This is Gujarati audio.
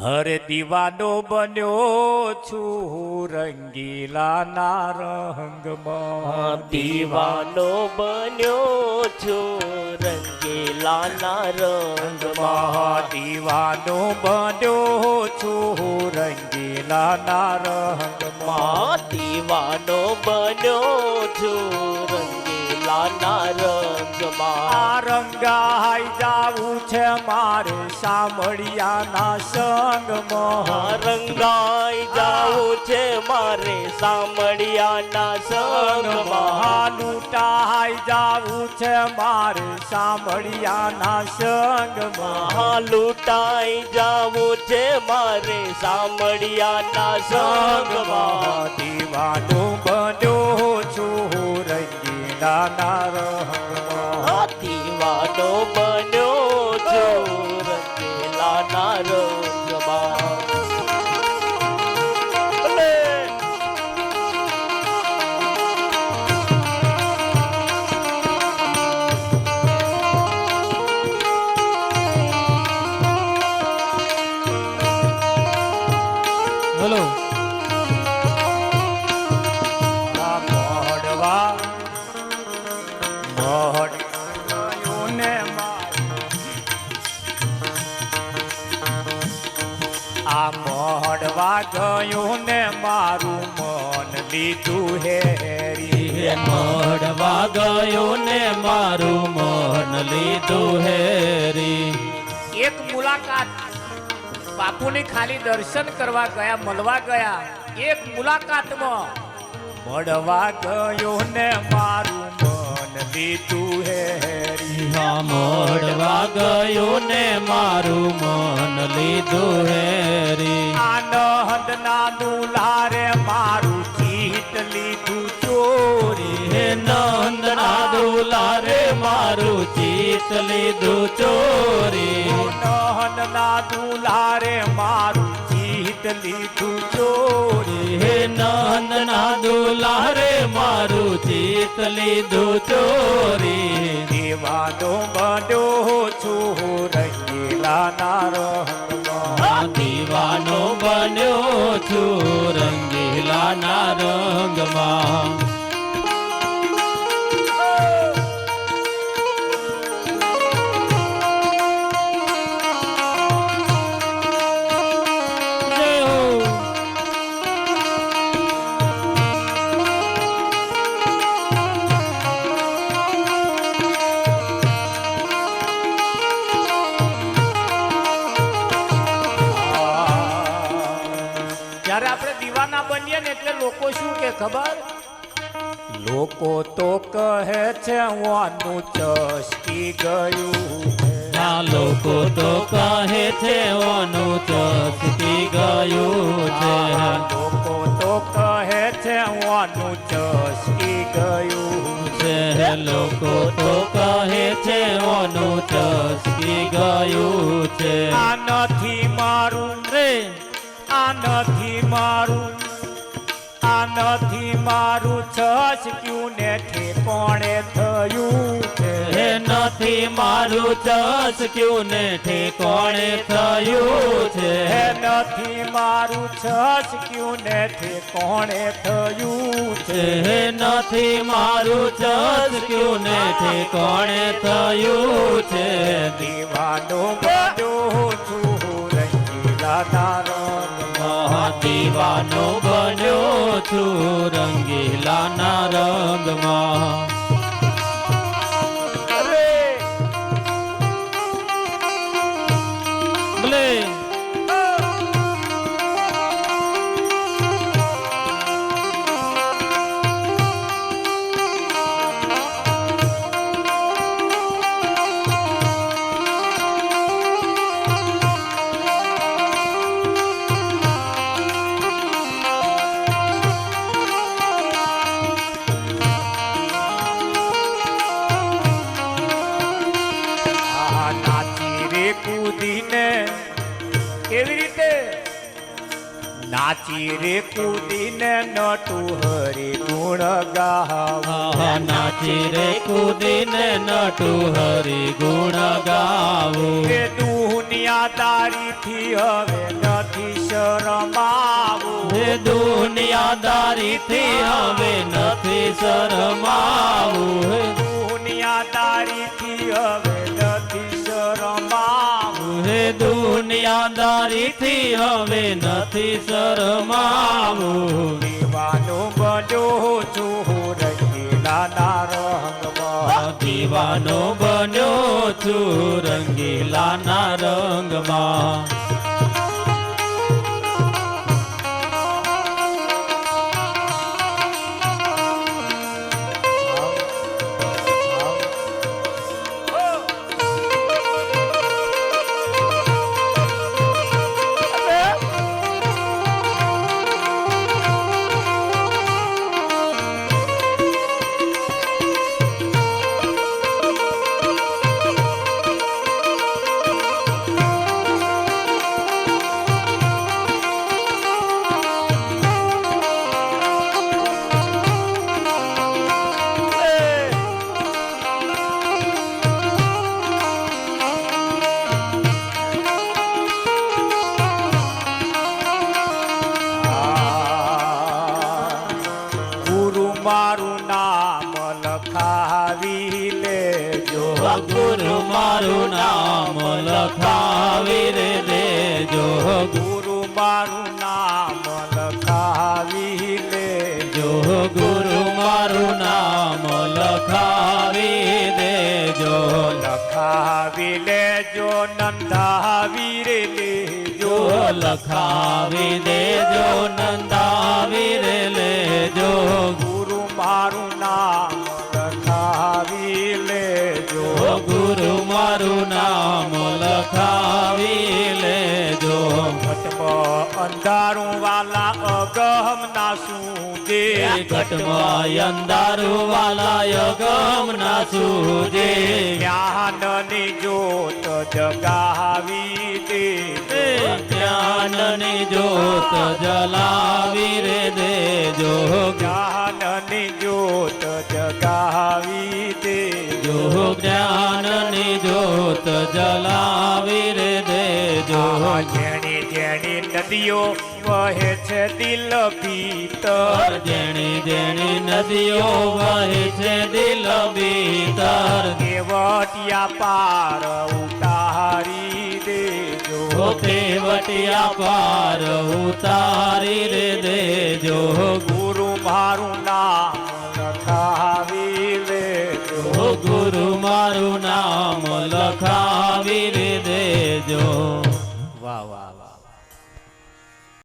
હરે દીવાનો બન્યો છું રંગીલાના રંગમાં દીવાનો બન્યો છું રંગીલાના રંગમાં દીવાનો બન્યો છું રંગીલાના રંગમાં દીવાનો બન્યો છું રંગીલાના રંગમાં આ રંગાઈ જાવું છે મારે સામળિયાના સંગમાં રંગાઈ જાવું છે મારે સામળિયાના સંગમાં લૂંટાઈ જાવું છે મારે સામળિયાના સંગમાં લૂંટાઈ જાવું છે મારે સામળિયાના સંગમાં દીવાનો બન્યો છું રંગીલાના રંગમાં દીવાનો બન્યો છું રંગીલાના રંગમાં બોલો આ મોડવા ગયું ને મારું મન લીધું હેરી મળવા ગયો ને મારું મન લીધું હેરી. એક મુલાકાત બાપુની ખાલી દર્શન કરવા ગયા મળવા ગયા એક મુલાકાતમાં મળવા ગયો ને મારું મન લીધું હેરી મળવા ગયો ને મારું મન લીધું હેરી. આનંદ ના દુલારે મારું ચિત્ત લીધું ચોરી હે નંદના દુલારે મારું ચિત્ત લીધું ચોરી. નંદ ના દુલારે મારું ચિત્ત લીધું ચોરી હે નંદના દુલારે મારું ચિત્ત લીધું ચોરી. દીવાનો બન્યો છું રંગીલાના રંગમાં દીવાનો બન્યો છું રંગીલાના રંગમાં. જ્યારે આપણે દીવાના બનીએ ને એટલે લોકો શું કે ખબર લોકો તો કહે છે વાનું ચસકી ગયું આ લોકો તો કહે છે ઓનું ચસકી ગયું છે. લોકો તો કહે છે વાનું ચસકી ગયું છે લોકો તો કહે છે ઓનું ચસકી ગયું છે. આ નથી મારું રે આ નથી મારું આ નથી મારું ચસક્યું ને ઠેકોણે થયું છે હે નથી મારું ચસક્યું ને ઠેકોણે થયું છે. હે નથી મારું ચસક્યું ને ઠેકોણે થયું છે હે નથી મારું ચસક્યું ને ઠેકોણે થયું છે. દીવાનો બન્યો છું રંગીલાના રંગમાં દીવાનો બન્યો છું રંગીલાના રંગમાં. ભલે નાચી રે કૂદીને કેવી રીતે નાચી રે કૂદીને નટુ હરિ ગુણ ગાવા નાચી રે કૂદીને નટુ હરિ ગુણ ગાવું એ દુનિયાદારીથી હવે નથી શરમાવું હે દુનિયાદારીથી હવે નથી શરમાવું હે દુનિયાદારીથી હવે નથી શરમાવું હે દુનિયાદારીથી હવે નથી શરમાવું દીવાનો બન્યો છું રંગીલાના રંગમાં દીવાનો બન્યો છું રંગીલાના રંગમાં મારું નામ લખાવી લેજો ગુરુ મારું નામ લખાવી રે દેજો ગુરુ મારું નામ લખાવી લેજો ગુરુ મારું નામ લખાવી દેજો લખાવી લેજો નંદાવી રે લેજો લખાવી દેજો નંદાવી રે લેજો ગુરુ મારું નામ લખાવી લેજો ગુરુ મારું નામ લખાવી લેજો ઘટમાં અંધારું વાલા અગમ ના સુજે ઘટમાં અંધારું વાલા ગમ ના સૂજે જ્ઞાનની જ્યોત જગાવી દે જ્ઞાનની જ્યોત જલાવી રે દેજો જ્ઞાનની જ્યોત જગાવી દે જો જ્ઞાનની જ્યોત જલાવી રે દેજો જેણી જેણી નદીઓ વહે છે દિલ ભીતર જેણી જેણી નદીઓ વહે છે દિલ ભીતર કેવટિયા પાર ઉતારી દેજો કેવટિયા પાર ઉતારી રે દેજો ગુરુ મારું નામ લખાવી લેજો ગુરુ મારું નામ લખાવી રે દેજો